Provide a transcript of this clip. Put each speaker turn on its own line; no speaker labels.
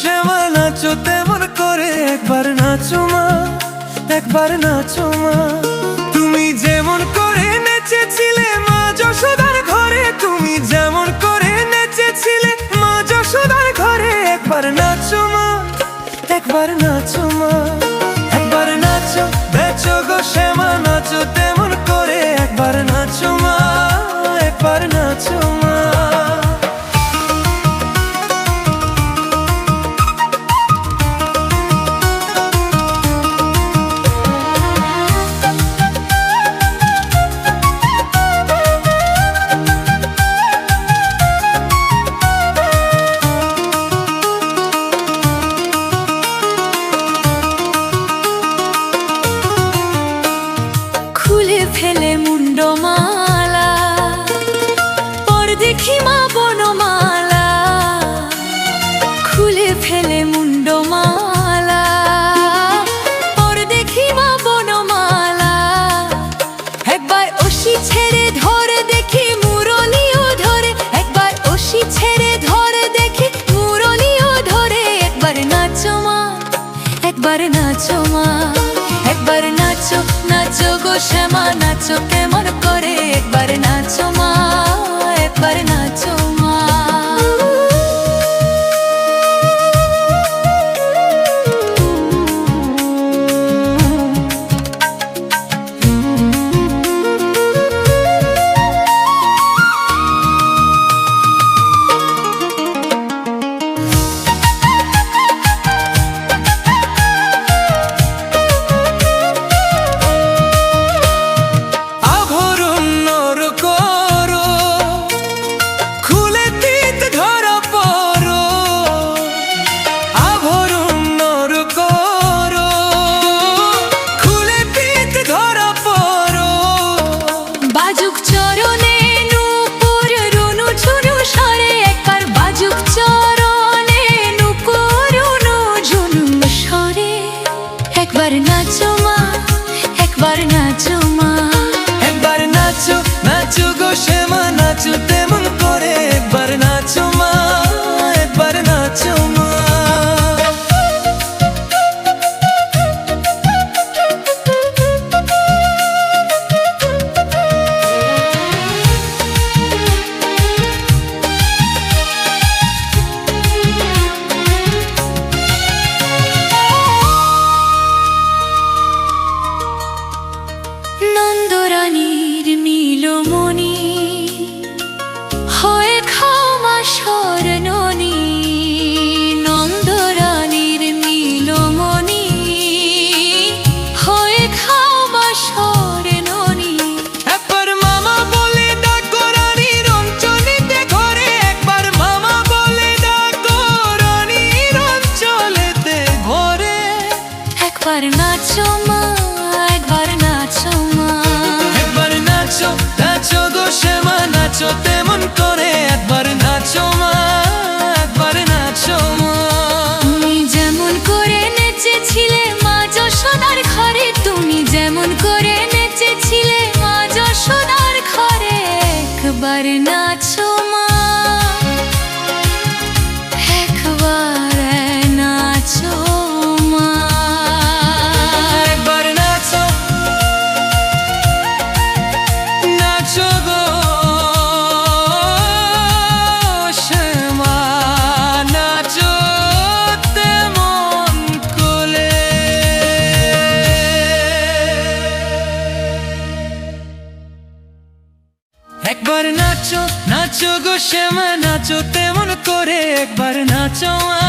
শ্যামা নাচো তেমন করে, একবার নাচো মা, একবার নাচো মা। তুমি যেমন করে নেচেছিলে মা যশোদার ঘরে, তুমি যেমন করে নেচেছিলে মা যশোদার ঘরে, একবার নাচো মা, একবার নাচো মা, একবার নাচো, নাচো গো শ্যামা নাচো তেমন করে, একবার নাচো মা, একবার নাচো মা।
ফেলে মুন্ডমালা পর দেখি মা বনমালা, খুলে ফেলে মুন্ডমালা পর দেখি মা বনমালা। একবার ওশি ছেড়ে ধরে দেখি মুরলিও ধরে, একবার ওশি ছেড়ে ধরে দেখি মুরলিও ধরে, একবার নাচো মা, একবার নাচো মা, একবার নাচো, নাচো গো শ্যামা নাচো কেমন করে, একবার নাচো মা, একবার নাচো মা। একবার নাচো মা, একবার নাচো মা,
একবার নাচো, নাচো গো শ্যামা নাচো তেমন করে, একবার নাচো মা, একবার নাচো মা।
নন্দরানীর নীলমণি হয়ে খাও মা স্বর্ণনী, নন্দরানীর নীলমণি হয়ে খাও মা স্বর্ণনী।
একবার মামা বলে ডাকো রানীর অঞ্চলেতে ঘরে, একবার মামা বলে ডাকো রানীর অঞ্চলেতে ঘরে,
একবার নাচো মা, একবার নাচো মা,
একবার নাচো, নাচো গো শ্যামা নাচো তেমন করে, একবার নাচো মা, একবার নাচো মা।
তুমি যেমন করে নেচেছিলে মা যশোদার ঘরে, তুমি যেমন করে নেচেছিলে মা যশোদার ঘরে, একবার নাচো মা, একবার নাচো মা।
একবার নাচো, নাচো গো শ্যামা নাচো তেমন করে। একবার নাচো, নাচো গো শ্যামা নাচো তেমন করে, একবার নাচো মা।